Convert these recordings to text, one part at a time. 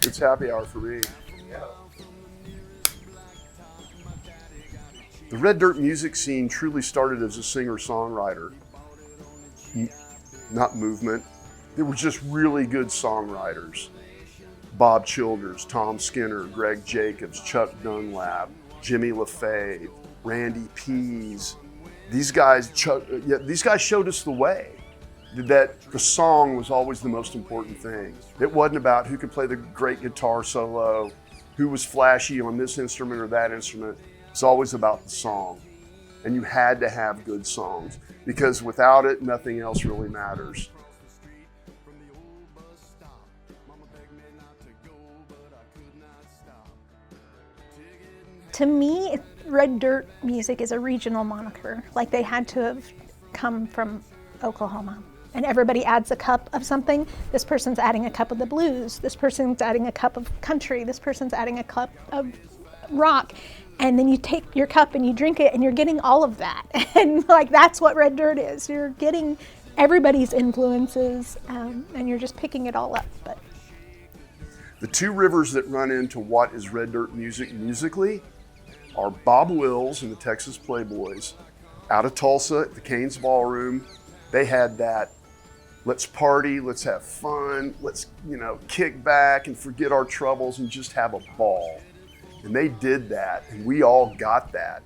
It's happy hour for me. The red dirt music scene truly started as a singer-songwriter, not movement. They were just really good songwriters. Bob Childers, Tom Skinner, Greg Jacobs, Chuck Dunlap, Jimmy LaFave, Randy Pease. These guys showed us the way. That the song was always the most important thing. It wasn't about who could play the great guitar solo, who was flashy on this instrument or that instrument. It's always about the song. And you had to have good songs because without it, nothing else really matters. To me, red dirt music is a regional moniker. Like they had to have come from Oklahoma. And everybody adds a cup of something. This person's adding a cup of the blues. This person's adding a cup of country. This person's adding a cup of rock. And then you take your cup and you drink it and you're getting all of that. And like that's what red dirt is. You're getting everybody's influences and you're just picking it all up. But the two rivers that run into what is red dirt music musically are Bob Wills and the Texas Playboys. Out of Tulsa at the Cain's Ballroom, they had that. Let's party, let's have fun, let's, kick back and forget our troubles and just have a ball. And they did that, and we all got that.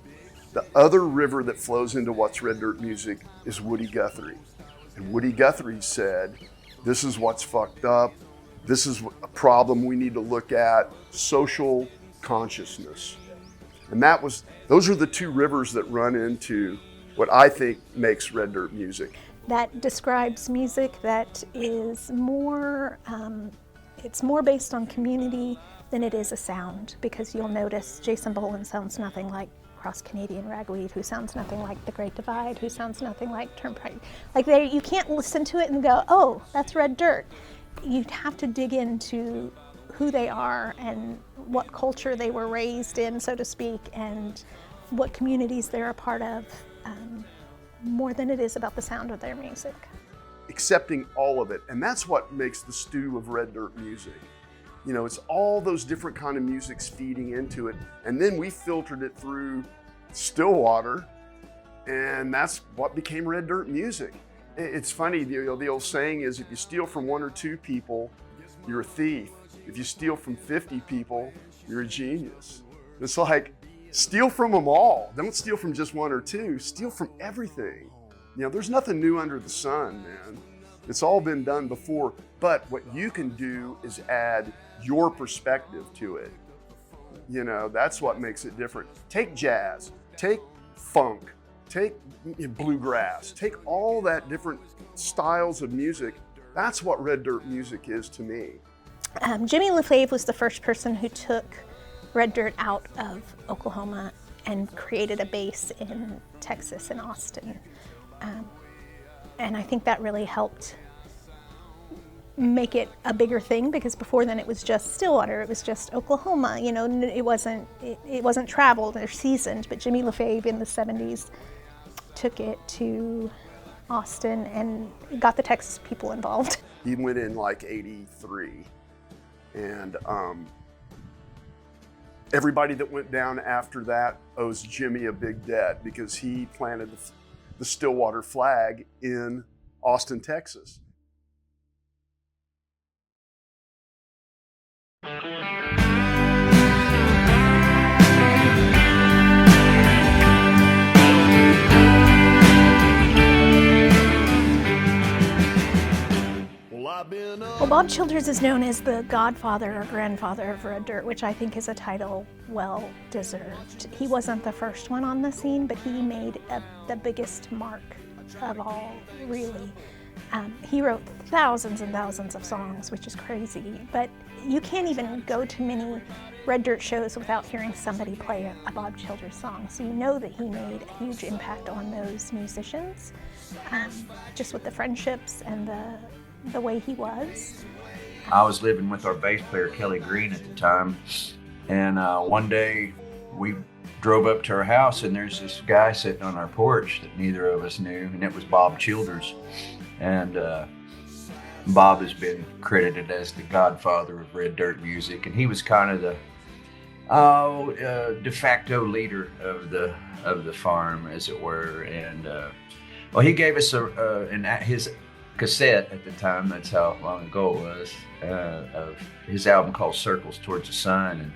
The other river that flows into what's red dirt music is Woody Guthrie. And Woody Guthrie said, this is what's fucked up, this is a problem we need to look at, social consciousness. And those are the two rivers that run into what I think makes red dirt music. That describes music that is more, it's more based on community than it is a sound, because you'll notice Jason Boland sounds nothing like Cross Canadian Ragweed, who sounds nothing like The Great Divide, who sounds nothing like Turnpike. Like you can't listen to it and go, oh, that's red dirt. You have to dig into who they are and what culture they were raised in, so to speak, and what communities they're a part of. More than it is about the sound of their music. Accepting all of it, and that's what makes the stew of red dirt music. It's all those different kind of musics feeding into it, and then we filtered it through Stillwater, and that's what became red dirt music. It's funny, the old saying is, if you steal from one or two people, you're a thief. If you steal from 50 people, you're a genius. It's like, steal from them all. Don't steal from just one or two. Steal from everything. There's nothing new under the sun, man. It's all been done before. But what you can do is add your perspective to it. That's what makes it different. Take jazz, take funk, take bluegrass, take all that different styles of music. That's what red dirt music is to me. Jimmy LaFave was the first person who took red dirt out of Oklahoma and created a base in Texas, in Austin. And I think that really helped make it a bigger thing, because before then it was just Stillwater, it was just Oklahoma, you know, it wasn't traveled or seasoned. But Jimmy LaFave in the 70s took it to Austin and got the Texas people involved. He went in like 83, and everybody that went down after that owes Jimmy a big debt, because he planted the Stillwater flag in Austin, Texas. Well, Bob Childers is known as the godfather or grandfather of red dirt, which I think is a title well deserved. He wasn't the first one on the scene, but he made the biggest mark of all, really. He wrote thousands and thousands of songs, which is crazy, but you can't even go to many red dirt shows without hearing somebody play a Bob Childers song. So you know that he made a huge impact on those musicians, just with the friendships and the way he was. I was living with our bass player, Kelly Green, at the time. And one day we drove up to her house, and there's this guy sitting on our porch that neither of us knew, and it was Bob Childers. And Bob has been credited as the godfather of red dirt music, and he was kind of the de facto leader of the farm, as it were. And well, he gave us his cassette at the time, that's how long ago it was, of his album called Circles Towards the Sun. And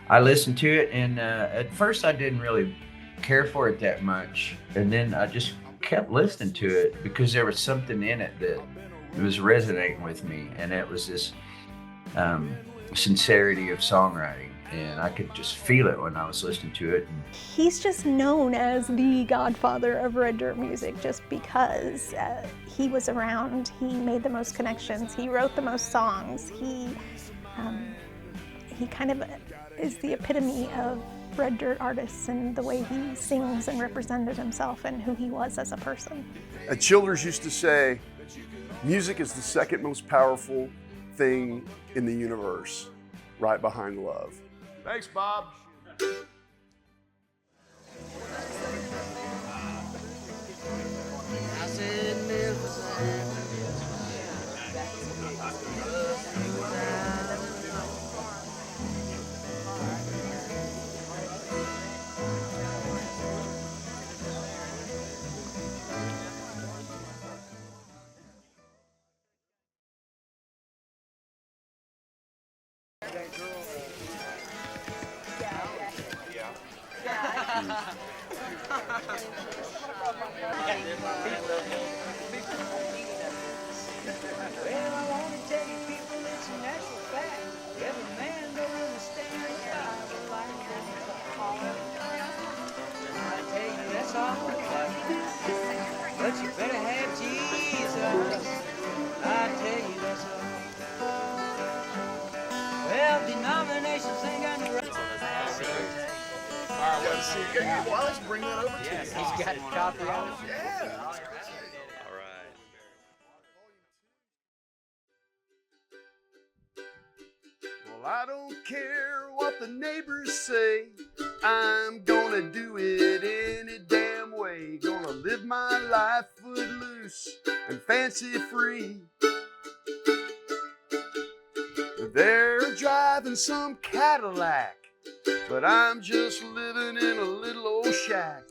I listened to it, and at first I didn't really care for it that much, and then I just kept listening to it because there was something in it that was resonating with me, and it was this sincerity of songwriting, and I could just feel it when I was listening to it. He's just known as the godfather of red dirt music just because he was around, he made the most connections, he wrote the most songs, he kind of is the epitome of red dirt artists and the way he sings and represented himself and who he was as a person. Childers used to say, music is the second most powerful thing in the universe, right behind love. Thanks, Bob. But you better have Jesus. I tell you that's all. Well, denominations ain't got no right. Well, let's bring that over to you. He's got his copy of it. Yeah. All right. Well, I don't care what the neighbors say. I'm gonna do it any damn way. Gonna live my life footloose and fancy free. They're driving some Cadillac, but I'm just living in a little old shack.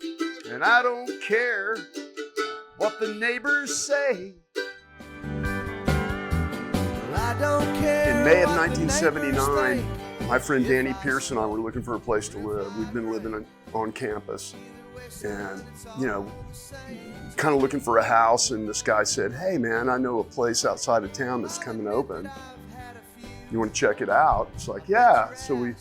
And I don't care what the neighbors say. In May of 1979, my friend Danny Pierce and I were looking for a place to live. We'd been living on campus and, you know, kind of looking for a house. And this guy said, "Hey man, I know a place outside of town that's coming open. You want to check it out?" It's like, yeah. So we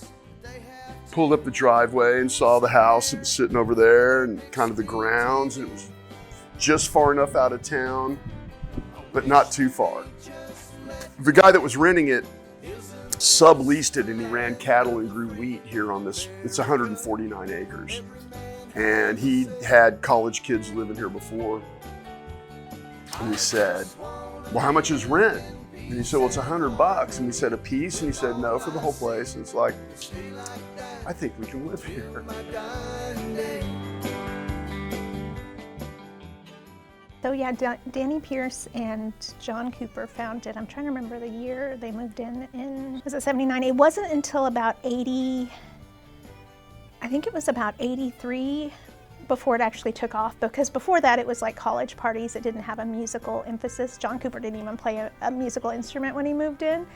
pulled up the driveway and saw the house. It was sitting over there and kind of the grounds. And it was just far enough out of town, but not too far. The guy that was renting it subleased it, and he ran cattle and grew wheat here on this. It's 149 acres. And he had college kids living here before. And we said, "Well, how much is rent?" And he said, well, it's $100. And we said, a piece? And he said, no, for the whole place. And it's like, I think we can live here. So yeah, Danny Pierce and John Cooper founded, I'm trying to remember the year they moved in, was it 79? It wasn't until about 80, I think it was about 83 before it actually took off, because before that it was like college parties. It didn't have a musical emphasis. John Cooper didn't even play a musical instrument when he moved in.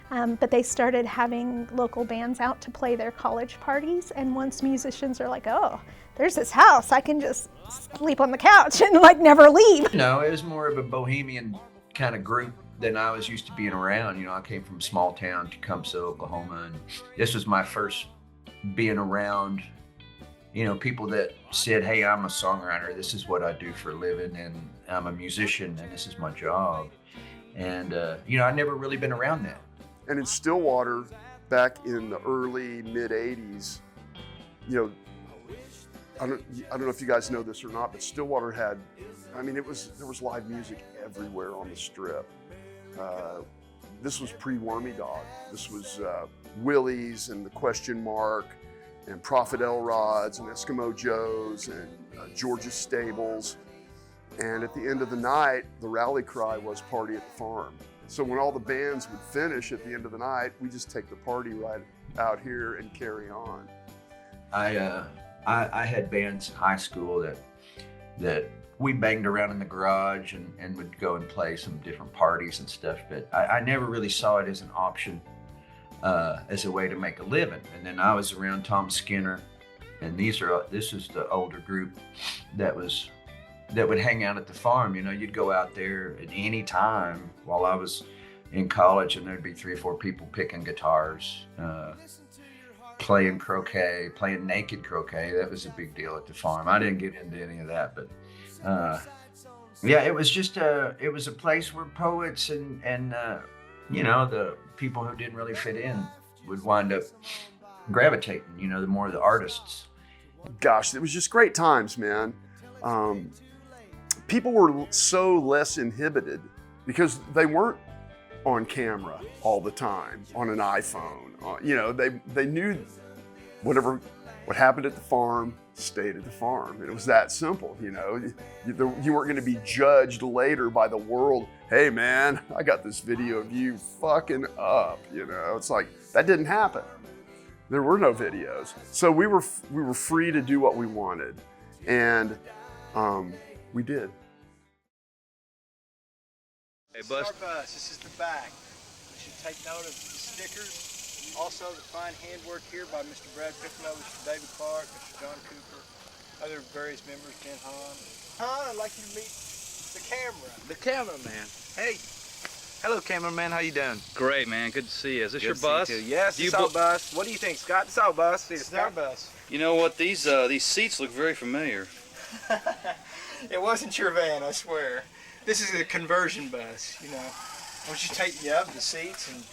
But they started having local bands out to play their college parties, and once musicians are like, oh, there's this house, I can just sleep on the couch and like never leave. No, it was more of a bohemian kind of group than I was used to being around. You know, I came from a small town, Tecumseh, Oklahoma, and this was my first being around, you know, people that said, hey, I'm a songwriter, this is what I do for a living, and I'm a musician, and this is my job. And, you know, I'd never really been around that. And in Stillwater, back in the early, mid-'80s, you know, I don't know if you guys know this or not, but Stillwater had, I mean, there was live music everywhere on the strip. This was pre-Wormy Dog. This was Willie's and the Question Mark and Prophet Elrod's and Eskimo Joe's and George's Stables. And at the end of the night, the rally cry was "Party at the Farm." So when all the bands would finish at the end of the night, we just take the party right out here and carry on. I had bands in high school that we banged around in the garage and would go and play some different parties and stuff, but I never really saw it as an option, as a way to make a living. And then I was around Tom Skinner, and this is the older group that would hang out at the farm. You know, you'd go out there at any time while I was in college, and there'd be 3 or 4 people picking guitars, playing croquet, playing naked croquet. That was a big deal at the farm. I didn't get into any of that, but yeah, it was just it was a place where poets and you know, the people who didn't really fit in would wind up gravitating, you know, the more the artists. Gosh, it was just great times, man. People were so less inhibited because they weren't on camera all the time on an iPhone. You know, they knew what happened at the farm stayed at the farm. And it was that simple, you know. You weren't going to be judged later by the world. Hey man, I got this video of you fucking up, you know. It's like, that didn't happen. There were no videos. So we were free to do what we wanted. And we did. Hey, Bus. Our bus, this is the back. You should take note of the stickers. Also, the fine handwork here by Mr. Brad Pickno, Mr. David Clark, Mr. John Cooper, other various members, Ben Hahn. Hahn, I'd like you to meet the camera. The cameraman. Hey. Hello, cameraman. How you doing? Great, man. Good to see you. Is this Good your to see you bus? too. Yes, it's our bus. What do you think, Scott? It's our bus. It's our bus. You know what? These seats look very familiar. It wasn't your van, I swear. This is a conversion bus, you know. Why don't you take the seats and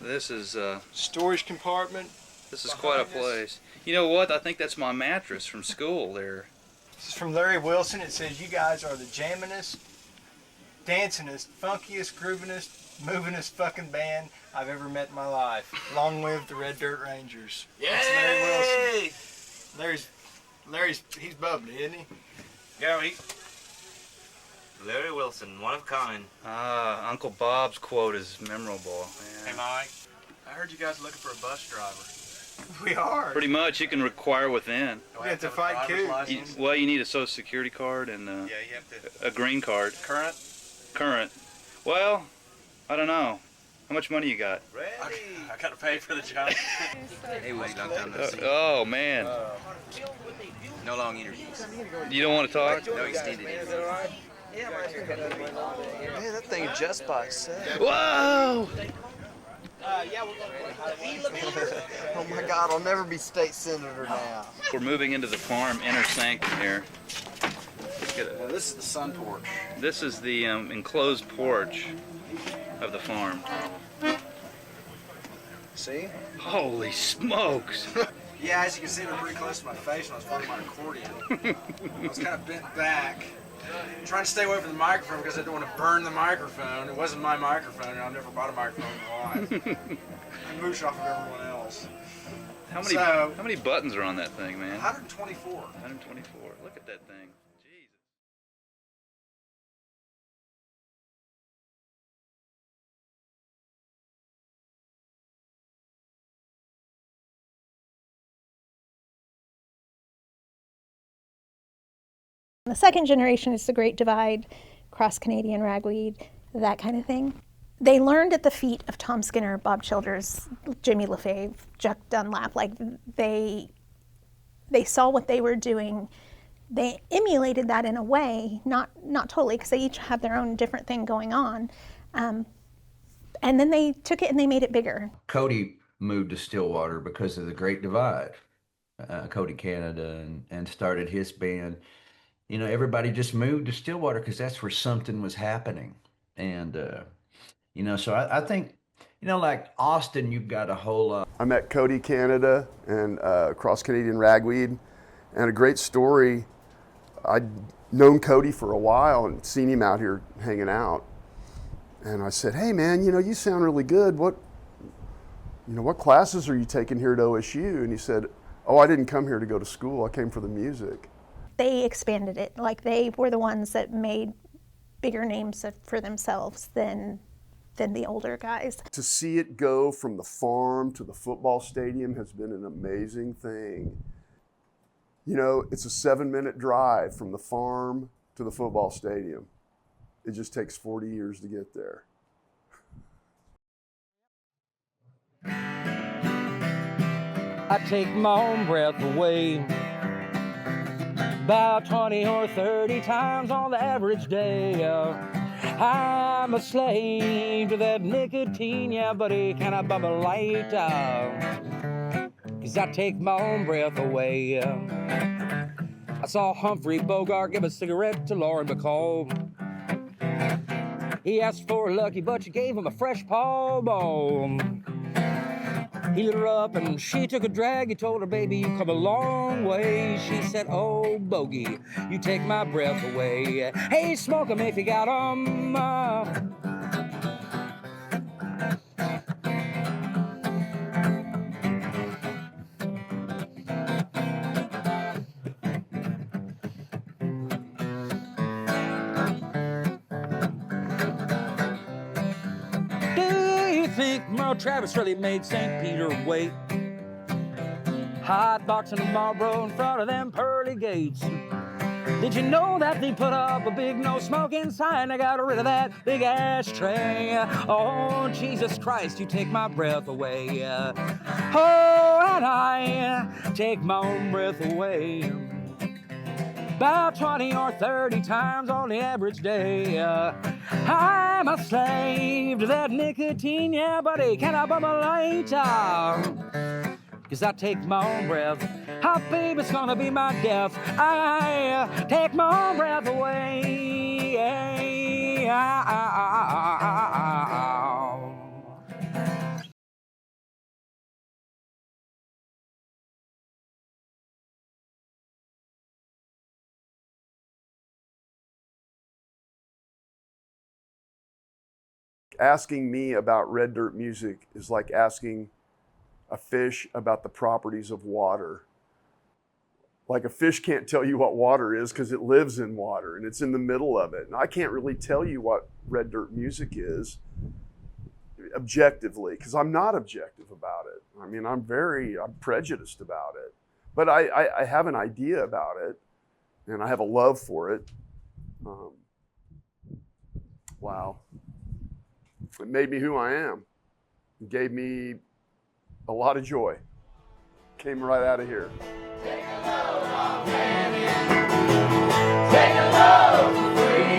This is storage compartment. this is quite a place. You know what? I think that's my mattress from school there. This is from Larry Wilson. It says, you guys are the jamminest, dancingest, funkiest, groovinest, movingest fucking band I've ever met in my life. Long live the Red Dirt Rangers. That's Larry Wilson. Larry's, he's bubbly, isn't he? Yeah, Larry Wilson, one of a kind. Uncle Bob's quote is memorable. Hey, Man. Mike. I heard you guys are looking for a bus driver. We are. Pretty much, you can require within. Do We have to a fight driver's coup. license? Well, you need a social security card and Yeah, you have to. a green card. Current? Current. Well, I don't know. How much money you got? Ready. I gotta pay for the job. Hey, Willie, knock down those seats. Oh man, No long interviews. you don't want to talk? No extended interviews. Man, that thing just by itself. Whoa! Oh my God, I'll never be state senator now. We're moving into the farm inner sanctum here. This is the sun porch. This is the enclosed porch of the farm. See? Holy smokes! Yeah, as you can see, we're pretty close to my face when I was playing my accordion. I was kind of bent back. trying to stay away from the microphone because I don't want to burn the microphone. It wasn't my microphone, and I've never bought a microphone in my life. I moosh off of everyone else. How many buttons are on that thing, man? 124. 124. Look at that thing. Jesus. The second generation is the Great Divide, cross Canadian ragweed, that kind of thing. They learned at the feet of Tom Skinner, Bob Childers, Jimmy LaFave, Chuck Dunlap. Like they saw what they were doing. They emulated that in a way, not totally, because they each have their own different thing going on. And then they took it and they made it bigger. Cody moved to Stillwater because of the Great Divide. Cody Canada and started his band. You know, everybody just moved to Stillwater because that's where something was happening. And, you know, so I think, you know, like Austin, you've got a whole lot. I met Cody Canada and Cross Canadian Ragweed, and a great story. I'd known Cody for a while and seen him out here hanging out. And I said, hey man, you know, you sound really good. What classes are you taking here at OSU? And he said, oh, I didn't come here to go to school. I came for the music. They expanded it. Like they were the ones that made bigger names for themselves than the older guys. To see it go from the farm to the football stadium has been an amazing thing. You know, it's a 7-minute drive from the farm to the football stadium. It just takes 40 years to get there. I take my own breath away about 20 or 30 times on the average day. I'm a slave to that nicotine, yeah, buddy, can I bum a light? 'Cause I take my own breath away. I saw Humphrey Bogart give a cigarette to Lauren Bacall. He asked for a Lucky, but she gave him a fresh Pall Mall. He lit her up and she took a drag. He told her, baby, you come a long way. She said, oh, bogey, you take my breath away. Hey, smoke 'em if you got 'em. Think Merle Travis really made St. Peter wait. Hot boxing Marlboro in front of them pearly gates. Did you know that they put up a big no smoking sign? I got rid of that big ashtray. Oh, Jesus Christ, you take my breath away. Oh, and I take my own breath away about 20 or 30 times on the average day. I'm a slave to that nicotine, yeah, buddy, can I bum a lighter? 'Cause I take my own breath. Oh, baby, it's gonna be my death. I take my own breath away. Asking me about red dirt music is like asking a fish about the properties of water. Like a fish can't tell you what water is because it lives in water and it's in the middle of it. And I can't really tell you what red dirt music is objectively because I'm not objective about it. I mean, I'm prejudiced about it. But I have an idea about it and I have a love for it. Wow. It made me who I am. It gave me a lot of joy. Came right out of here. Take a load off Fanny. Take a load for free.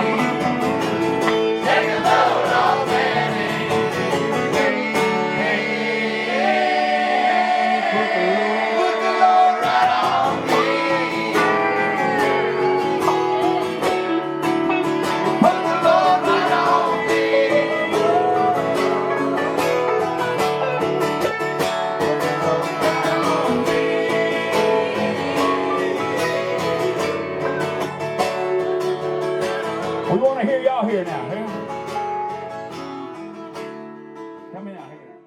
Take a load off Fanny. Put the load right on me. Put the load right on me. Put the load right on me. Come in out here.